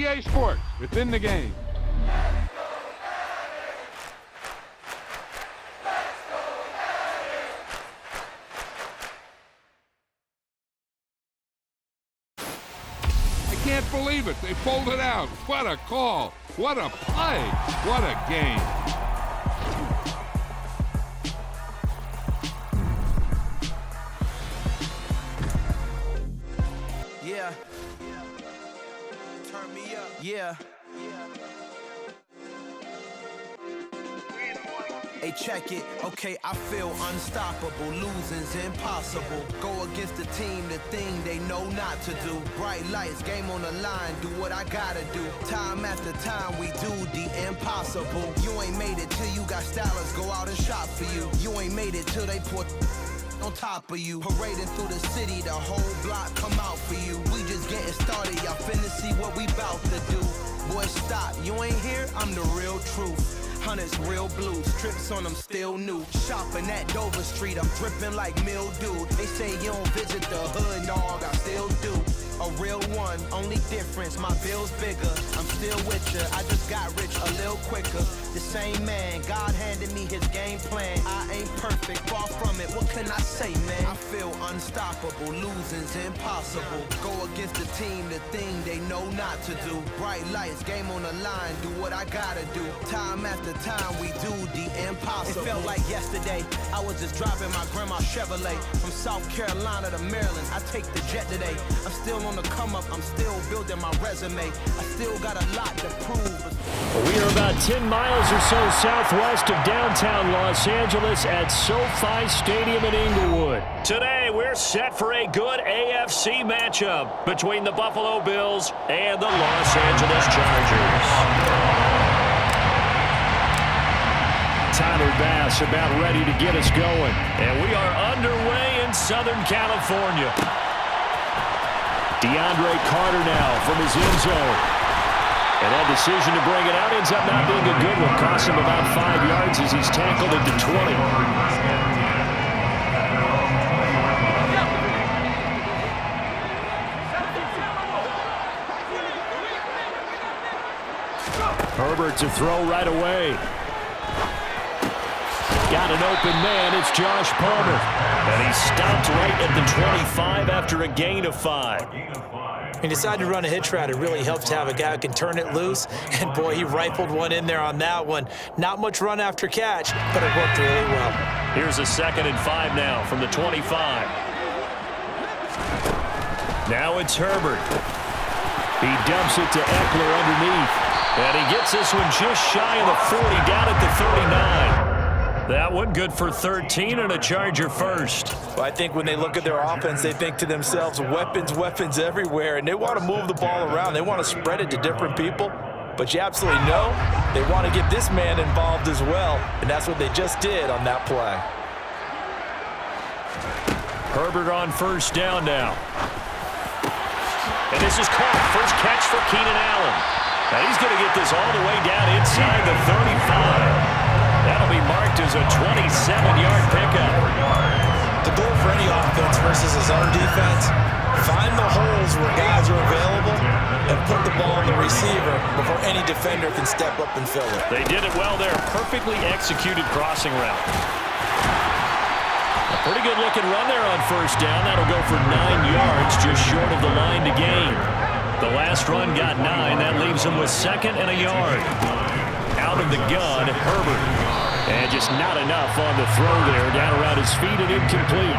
EA Sports. It's in the game. I can't believe it. They pulled it out. What a call. What a play. What a game. Yeah. Turn me up. Yeah. Hey, check it. Okay, I feel unstoppable. Losing's impossible. Go against the team, the thing they know not to do. Bright lights, game on the line. Do what I gotta do. Time after time, we do the impossible. You ain't made it till you got stylers go out and shop for you. You ain't made it till they put on top of you. Parading through the city, the whole block come out for you. We just getting started, y'all finna see what we bout to do. Boy, stop, you ain't here, I'm the real truth. Hunters, real blues, strips on them still new. Shopping at Dover Street, I'm dripping like mildew. They say you don't visit the hood, dog, I still do. A real one, only difference, my bill's bigger. I'm still with ya, I just got rich a little quicker. The same man, God handed me his game plan. I ain't perfect, far from it, what can I say, man? I feel unstoppable, losing's impossible. Go against the team, the thing they know not to do. Bright lights, game on the line, do what I gotta do. Time after time, we do the impossible. It felt like yesterday, I was just driving my grandma's Chevrolet. From South Carolina to Maryland, I take the jet today. I'm still on the come up, I'm still building my resume. I still got a lot to prove. We are about 10 miles or so southwest of downtown Los Angeles at SoFi Stadium in Inglewood. Today, we're set for a good AFC matchup between the Buffalo Bills and the Los Angeles Chargers. Tyler Bass about ready to get us going. And we are underway in Southern California. DeAndre Carter now from his end zone. And that decision to bring it out ends up not being a good one. Cost him about 5 yards as he's tackled at the 20. Herbert to throw right away. Got an open man. It's Josh Palmer. And he's stopped right at the 25 after a gain of 5. He decided to run a hitch route. It really helps to have a guy who can turn it loose. And, boy, he rifled one in there on that one. Not much run after catch, but it worked really well. Here's a 2nd and 5 now from the 25. Now it's Herbert. He dumps it to Eckler underneath. And he gets this one just shy of the 40, down at the 39. That one good for 13 and a Charger first. Well, I think when they look at their offense, they think to themselves, weapons, weapons everywhere, and they want to move the ball around. They want to spread it to different people. But you absolutely know they want to get this man involved as well, and that's what they just did on that play. Herbert on first down now. And this is caught. First catch for Keenan Allen. And he's going to get this all the way down inside the 35. That'll be marked as a 27-yard pickup. The goal for any offense versus his own defense, find the holes where guys are available and put the ball on the receiver before any defender can step up and fill it. They did it well there. Perfectly executed crossing route. A pretty good looking run there on first down. That'll go for 9 yards, just short of the line to gain. The last run got 9. That leaves him with 2nd and a yard. Out of the gun, Herbert. And just not enough on the throw there. Down around his feet and incomplete.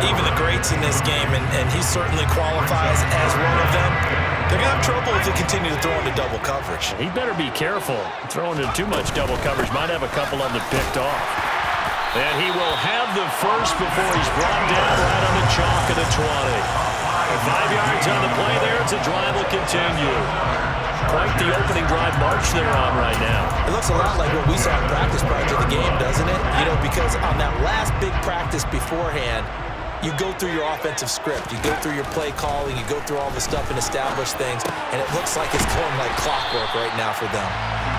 Even the greats in this game, and he certainly qualifies as one of them, they're going to have trouble if they continue to throw into double coverage. He better be careful. Throwing into too much double coverage might have a couple of them picked off. And he will have the first before he's brought down right on the chalk of the 20. 5 yards on the play there. It's a drive will continue. Quite the opening drive march they're on right now. It looks a lot like what we saw in practice prior to the game, doesn't it? You know, because on that last big practice beforehand, you go through your offensive script. You go through your play calling. You go through all the stuff and establish things. And it looks like it's going like clockwork right now for them.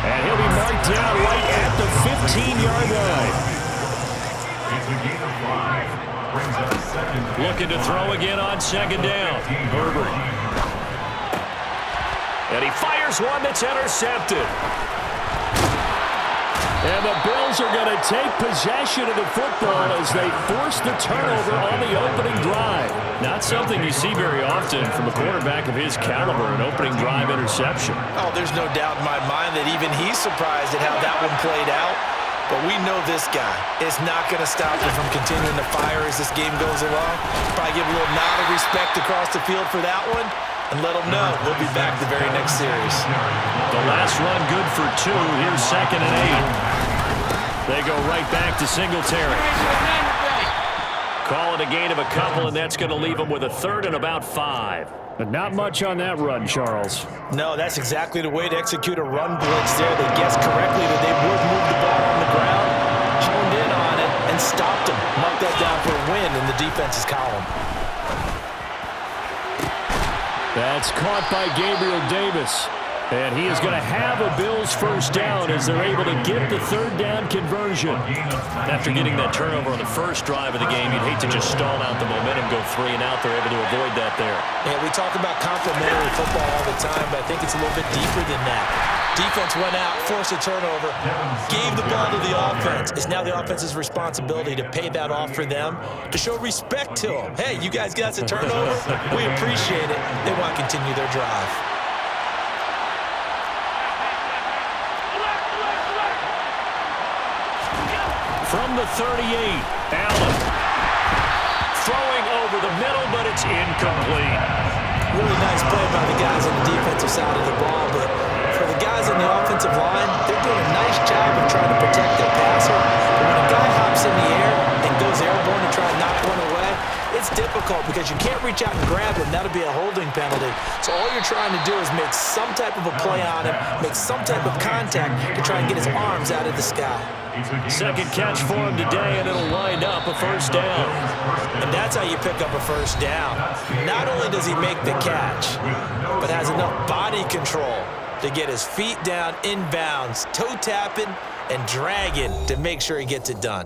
And he'll be marked down right at the 15-yard line. Looking to throw again on 2nd down. Herbert. And he fires one that's intercepted. And the Bills are going to take possession of the football as they force the turnover on the opening drive. Not something you see very often from a quarterback of his caliber, an opening drive interception. Oh, there's no doubt in my mind that even he's surprised at how that one played out. But we know this guy is not going to stop him from continuing to fire as this game goes along. Probably give a little nod of respect across the field for that one. And let them know we'll be back the very next series. The last run good for 2. Here's 2nd and 8. They go right back to Singletary. Call it a gain of a couple, and that's going to leave them with a 3rd and about 5. But not much on that run, Charles. No, that's exactly the way to execute a run blitz there. They guessed correctly that they would move the ball on the ground, honed in on it, and stopped them. Mark that down for a win in the defense's column. That's caught by Gabriel Davis. And he is going to have a Bills first down as they're able to get the 3rd down conversion. After getting that turnover on the first drive of the game, you'd hate to just stall out the momentum, go 3 and out. They're able to avoid that there. Yeah, we talk about complementary football all the time, but I think it's a little bit deeper than that. Defense went out, forced a turnover, gave the ball to the offense. It's now the offense's responsibility to pay that off for them, to show respect to them. Hey, you guys got a turnover? We appreciate it. They want to continue their drive. From the 38, Allen. Throwing over the middle, but it's incomplete. Really nice play by the guys on the defensive side of the ball, but for the guys on the offensive line, they're doing a nice job of trying to protect their passer. But when a guy hops in the air and goes airborne to try and knock one away, it's difficult because you can't reach out and grab him. That'll be a holding penalty. So all you're trying to do is make some type of a play on him, make some type of contact to try and get his arms out of the sky. Second catch for him today, and it'll wind up a first down. And that's how you pick up a first down. Not only does he make the catch, but has enough body control to get his feet down inbounds, toe tapping and dragging to make sure he gets it done.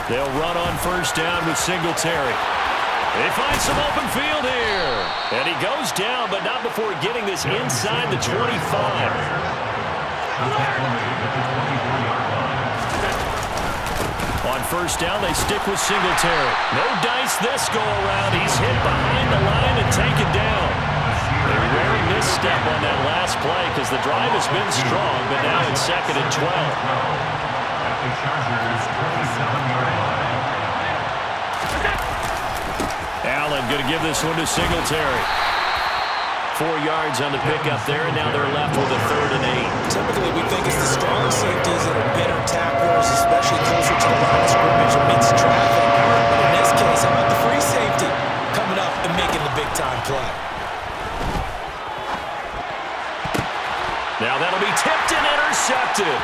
They'll run on first down with Singletary. They find some open field here. And he goes down, but not before getting this inside the 25. On first down, they stick with Singletary. No dice this go-around. He's hit behind the line and taken down. A rare misstep on that last play because the drive has been strong, but now it's 2nd and 12. Allen going to give this one to Singletary. 4 yards on the pickup there, and now they're left with a 3rd and 8. Typically, we think it's the strong safeties that are better tacklers, especially closer to the line of scrimmage amidst traffic. But in this case, how about the free safety coming up and making the big-time play? Now that'll be tipped and intercepted.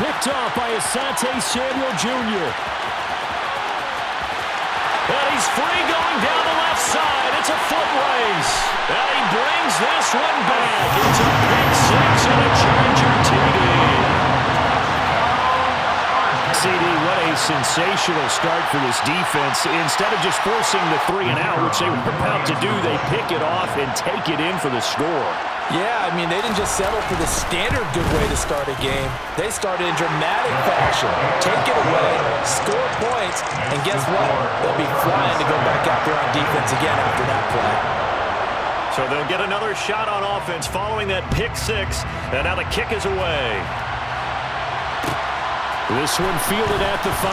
Picked off by Asante Samuel Jr. And he's free going down the left side. It's a foot race. And he brings this one back. It's a pick 6 and a Charger TD. CD, what a sensational start for this defense. Instead of just forcing the 3 and out, which they were about to do, they pick it off and take it in for the score. Yeah, I mean, they didn't just settle for the standard good way to start a game. They started in dramatic fashion. Take it away, score points, and guess what? They'll be flying to go back out there on defense again after that play. So they'll get another shot on offense following that pick 6, and now the kick is away. This one fielded at the 5.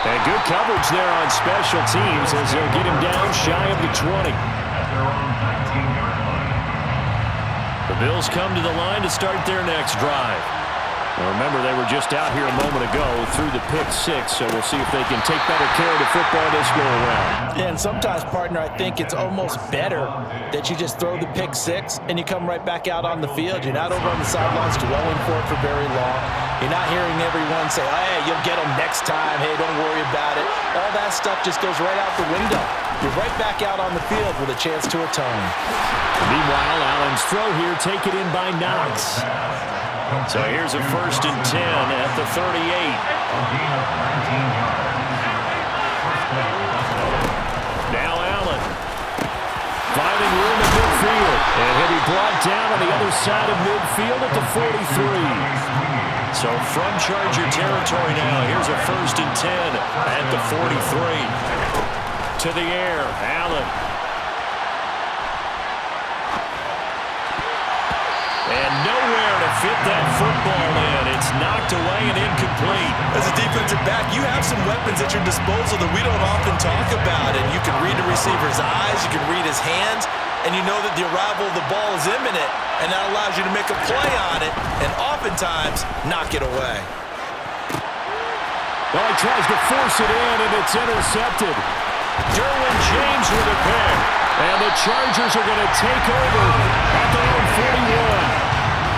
And good coverage there on special teams as they'll get him down shy of the 20. The Bills come to the line to start their next drive. Remember, they were just out here a moment ago through the pick six, so we'll see if they can take better care of the football this go around. Yeah, and sometimes, partner, I think it's almost better that you just throw the pick six and you come right back out on the field. You're not over on the sidelines dwelling for it for very long. You're not hearing everyone say, oh, hey, you'll get them next time. Hey, don't worry about it. All that stuff just goes right out the window. You're right back out on the field with a chance to atone. Meanwhile, Allen's throw here taken in by Knox. So here's a 1st and 10 at the 38. Now Allen finding room at midfield. And he'll be brought down on the other side of midfield at the 43. So from Charger territory now, here's a 1st and 10 at the 43. To the air, Allen. And nowhere to fit that football in. It's knocked away and incomplete. As a defensive back, you have some weapons at your disposal that we don't often talk about. And you can read the receiver's eyes, you can read his hands, and you know that the arrival of the ball is imminent, and that allows you to make a play on it and oftentimes knock it away. Well, he tries to force it in, and it's intercepted. Derwin James with a pick. And the Chargers are going to take over at their own 41.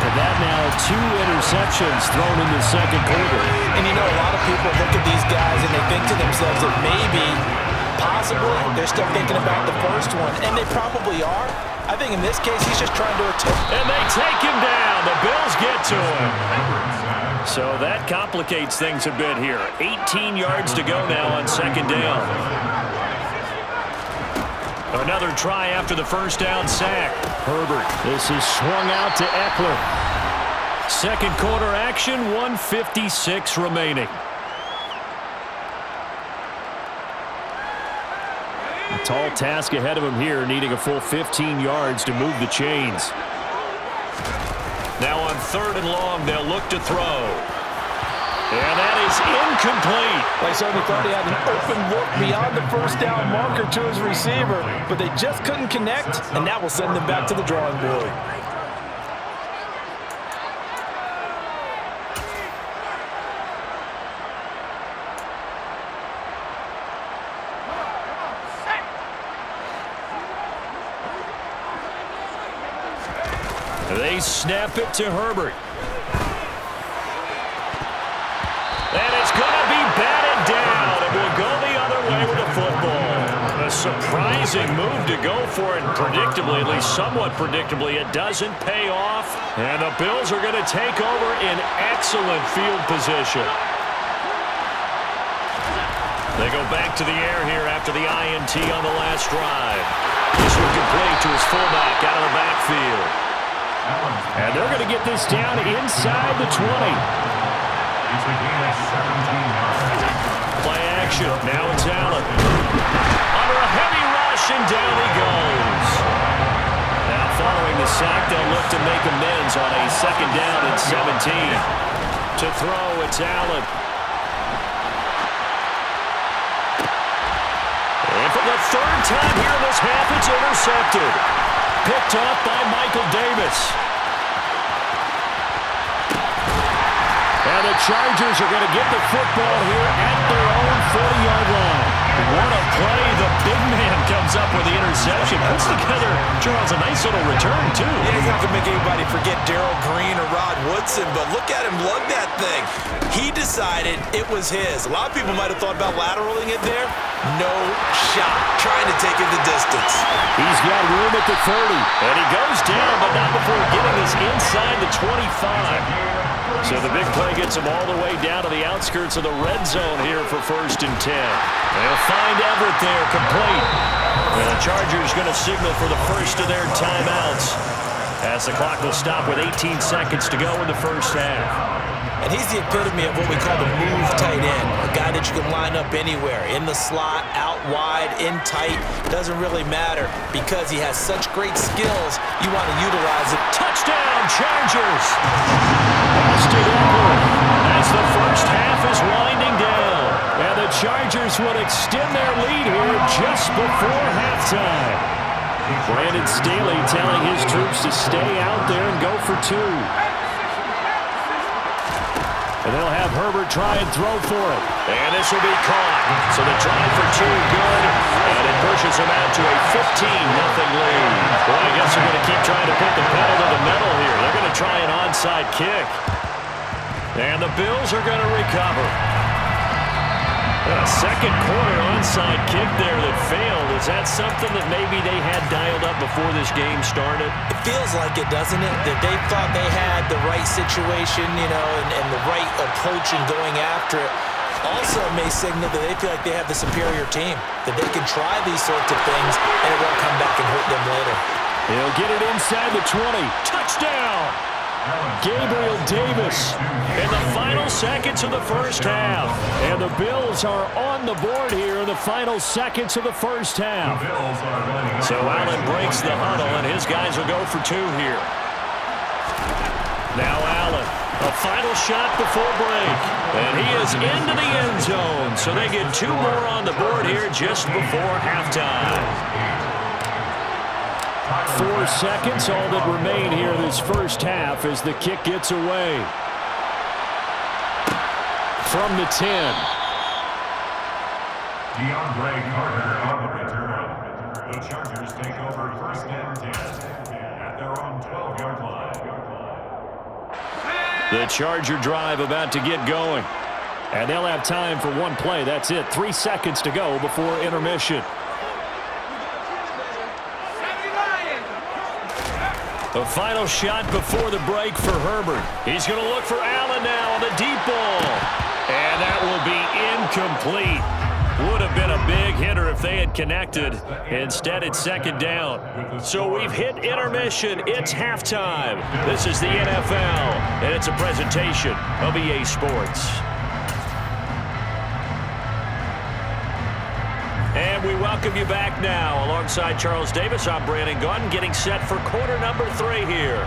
And that now 2 interceptions thrown in the second quarter. And you know, a lot of people look at these guys and they think to themselves that maybe, possibly, they're still thinking about the first one. And they probably are. I think in this case, he's just trying to attack. And they take him down. The Bills get to him. So that complicates things a bit here. 18 yards to go now on 2nd down. Another try after the first down sack. Herbert. This is swung out to Eckler. Second quarter action, 1:56 remaining. A tall task ahead of him here, needing a full 15 yards to move the chains. Now on 3rd and long, they'll look to throw. And that is incomplete. They certainly thought he had an open look beyond the first down marker to his receiver, but they just couldn't connect, and that will send them back to the drawing board. They snap it to Herbert. And it's going to be batted down. It will go the other way with the football. A surprising move to go for it. Predictably, at least somewhat predictably, it doesn't pay off. And the Bills are going to take over in excellent field position. They go back to the air here after the INT on the last drive. This one complete to his fullback out of the backfield. And they're going to get this down inside the 20. Play action. Now it's Allen. Under a heavy rush, and down he goes. Now following the sack, they'll look to make amends on a 2nd down and 17. To throw, it's Allen. And for the 3rd time here this half, it's intercepted. Picked off by Michael Davis. And the Chargers are going to get the football here at their own 40-yard line. What a play. The big man comes up with the interception. Puts together, Charles, a nice little return, too. Yeah, he's not going to make anybody forget Darrell Green or Rod Woodson, but look at him lug that thing. He decided it was his. A lot of people might have thought about lateraling it there. No shot. Trying to take it the distance. He's got room at the 30. And he goes down, but not before getting this inside the 25. So the big play gets him all the way down to the outskirts of the red zone here for 1st and 10. They'll find Everett there, complete. And the Chargers going to signal for the first of their timeouts as the clock will stop with 18 seconds to go in the first half. And he's the epitome of what we call the move tight end, a guy that you can line up anywhere, in the slot, out wide, in tight, doesn't really matter because he has such great skills, you want to utilize it. Touchdown, Chargers! Austin Eckler as the first half is winding down. And the Chargers would extend their lead here just before halftime. Brandon Staley telling his troops to stay out there and go for 2. And they'll have Herbert try and throw for it. And this will be caught. So the drive for 2 good, and it pushes them out to a 15-0 lead. Well, I guess they're going to keep trying to put the pedal to the metal here. They're going to try an onside kick. And the Bills are going to recover. A second quarter onside kick there that failed. Is that something that maybe they had dialed up before this game started? It feels like it, doesn't it? That they thought they had the right situation, and the right approach in going after it. Also may signal that they feel like they have the superior team, that they can try these sorts of things, and it won't come back and hurt them later. He'll get it inside the 20. Touchdown! Gabriel Davis in the final seconds of the first half. And the Bills are on the board here in the final seconds of the first half. So Allen breaks the huddle, and his guys will go for 2 here. Now Allen, a final shot before break. And he is into the end zone. So they get 2 more on the board here just before halftime. 4 seconds, all that remain here this first half as the kick gets away. From the 10. DeAndre Carter on the return. The Chargers take over 1st and 10 at their own 12-yard line. The Charger drive about to get going. And they'll have time for 1 play. That's it. 3 seconds to go before intermission. The final shot before the break for Herbert. He's going to look for Allen now on the deep ball. And that will be incomplete. Would have been a big hitter if they had connected. Instead, it's 2nd down. So we've hit intermission. It's halftime. This is the NFL, and it's a presentation of EA Sports. And we welcome you back now. Alongside Charles Davis, I'm Brandon Gaudin, getting set for quarter number 3 here.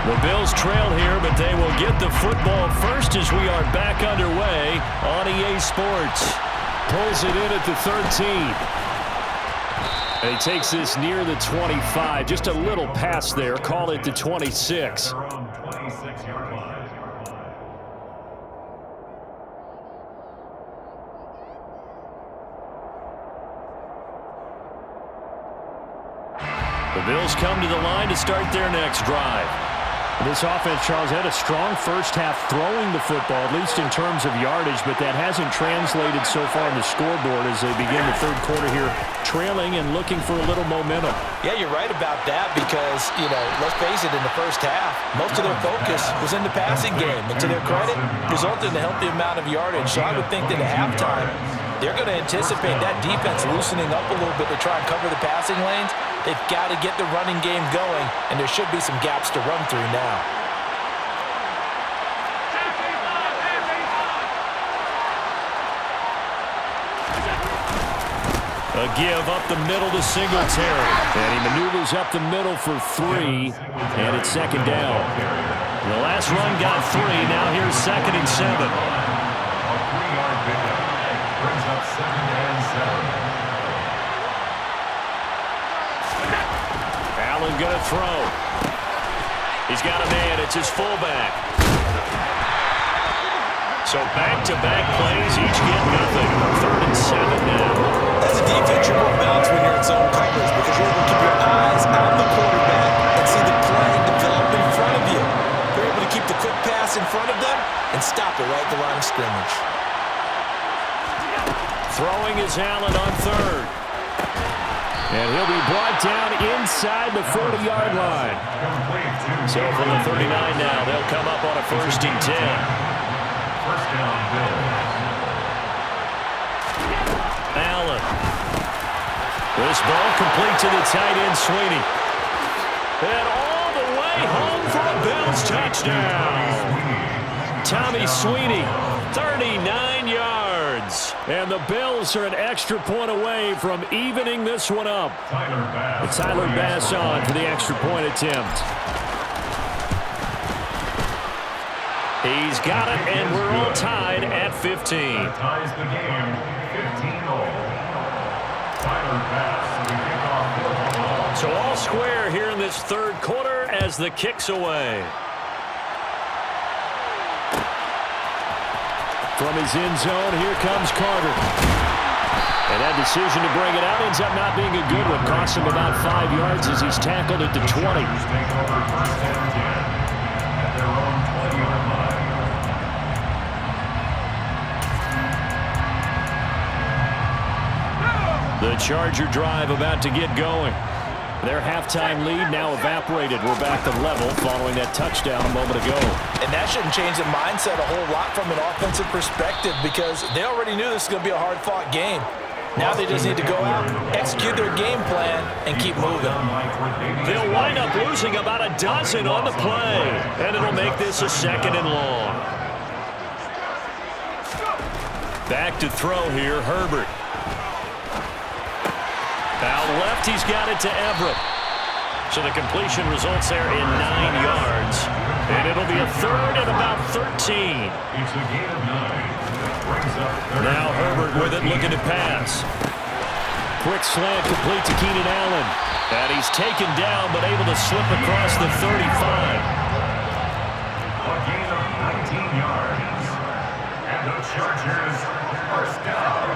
The Bills trail here, but they will get the football first as we are back underway on EA Sports. Pulls it in at the 13. And he takes this near the 25. Just a little pass there. Call it the 26. The Bills come to the line to start their next drive. This offense, Charles, had a strong first half throwing the football, at least in terms of yardage, but that hasn't translated so far on the scoreboard as they begin the 3rd quarter here, trailing and looking for a little momentum. Yeah, you're right about that because, let's face it, in the first half, most of their focus was in the passing game. And to their credit, resulted in a healthy amount of yardage. So I would think that at halftime, they're going to anticipate that defense loosening up a little bit to try and cover the passing lanes. They've got to get the running game going, and there should be some gaps to run through now. A give up the middle to Singletary. And he maneuvers up the middle for 3, and it's 2nd down. The last run got 3. Now here's 2nd and 7. A 3-yard pickup brings up 2nd and 7. Allen going to throw. He's got a man. It's his fullback. So back-to-back plays, each get nothing. 3rd and 7 now. As a defense, you're more balanced when you're in zone coverage because you're able to keep your eyes on the quarterback and see the play develop in front of you. You're able to keep the quick pass in front of them and stop it right at the line of scrimmage. Throwing is Allen on 3rd. And he'll be brought down inside the 40-yard line. So from the 39 now, they'll come up on a 1st and 10. 1st down, Bill. Allen. This ball complete to the tight end, Sweeney. And all the way home for a Bills touchdown. Tommy Sweeney, 39 yards. And the Bills are an extra point away from evening this one up. Tyler Bass on for the extra point attempt. He's got it, and we're all tied at 15. Ties the game, 15-all. Tyler Bass. So all square here in this third quarter as the kick's away. From his end zone, here comes Carter. And that decision to bring it out ends up not being a good one. Costs him about 5 yards as he's tackled at the 20. The Charger drive about to get going. Their halftime lead now evaporated. We're back to level following that touchdown a moment ago. And that shouldn't change the mindset a whole lot from an offensive perspective because they already knew this was going to be a hard-fought game. Now they just need to go out, execute their game plan, and keep moving. They'll wind up losing about a dozen on the play, and it'll make this a 2nd and long. Back to throw here, Herbert. Out left, he's got it to Everett. So the completion results there in 9 yards. And it'll be a 3rd and about 13. It's a gain of 9. Now Herbert with it, looking to pass. Quick slant complete to Keenan Allen. And he's taken down, but able to slip across the 35. A gain of 19 yards. And the Chargers first down.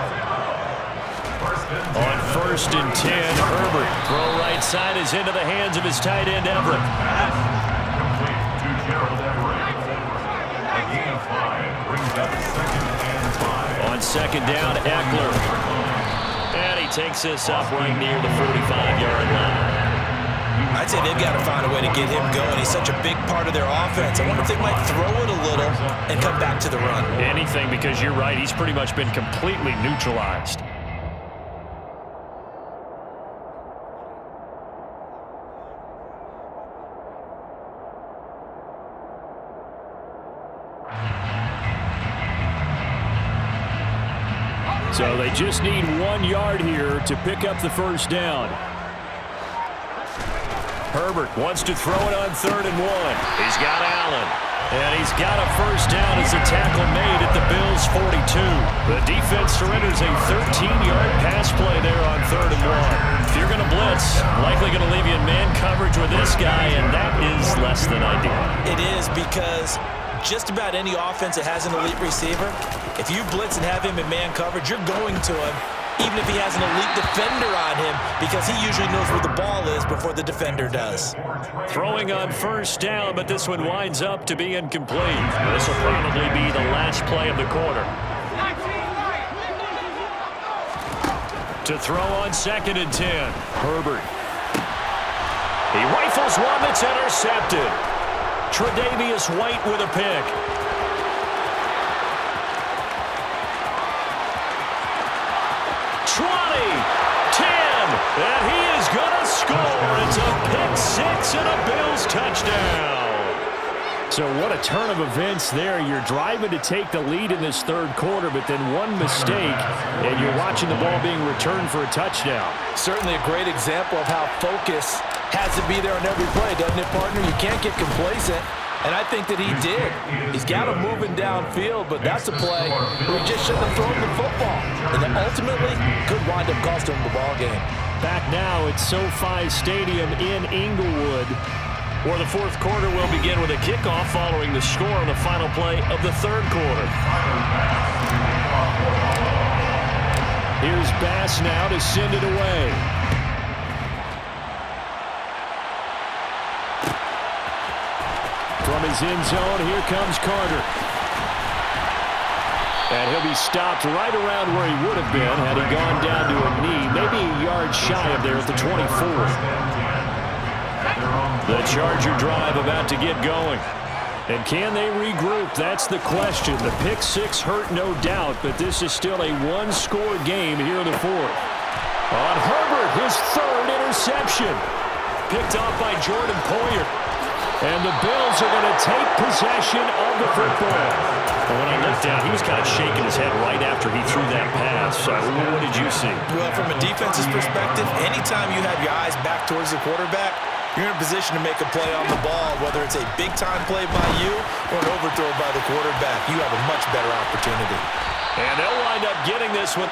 On 1st and 10, Herbert. Throw right side is into the hands of his tight end, Everett. Complete to Gerald Everett. A gain of 5 brings up 2nd and 5. On 2nd down, Eckler. And he takes this up right near the 45-yard line. I'd say they've got to find a way to get him going. He's such a big part of their offense. I wonder if they might throw it a little and come back to the run. Anything, because you're right, he's pretty much been completely neutralized. So they just need 1 yard here to pick up the first down. Herbert wants to throw it on 3rd and 1. He's got Allen. And he's got a first down as the tackle made at the Bills' 42. The defense surrenders a 13-yard pass play there on 3rd and 1. If you're going to blitz, likely going to leave you in man coverage with this guy, and that is less than ideal. It is because just about any offense that has an elite receiver, if you blitz and have him in man coverage, you're going to him, even if he has an elite defender on him, because he usually knows where the ball is before the defender does. Throwing on 1st down, but this one winds up to be incomplete. This will probably be the last play of the quarter. To throw on 2nd and 10, Herbert. He rifles one that's intercepted. Tre'Davious White with a pick. And he is going to score. It's a pick 6 and a Bills touchdown. So what a turn of events there. You're driving to take the lead in this 3rd quarter, but then one mistake, and you're watching the ball being returned for a touchdown. Certainly a great example of how focus has to be there on every play, doesn't it, partner? You can't get complacent. And I think that he did. He's got him moving downfield, but that's a play where he just shouldn't have thrown the football. And then ultimately could wind up costing him the ball game. Back now at SoFi Stadium in Inglewood, where the 4th quarter will begin with a kickoff following the score on the final play of the 3rd quarter. Here's Bass now to send it away. From his end zone, here comes Carter. And he'll be stopped right around where he would have been had he gone down to a knee, maybe a yard shy of there at the 24. The Charger drive about to get going. And can they regroup? That's the question. The pick 6 hurt, no doubt, but this is still a one-score game here in the 4th. On Herbert, his 3rd interception. Picked off by Jordan Poyer. And the Bills are going to take possession of the football. And when I looked down, he was kind of shaking his head right after he threw that pass. So what did you see? Well, from a defense's perspective, anytime you have your eyes back towards the quarterback, you're in a position to make a play on the ball, whether it's a big-time play by you or an overthrow by the quarterback. You have a much better opportunity. And they'll wind up getting this one.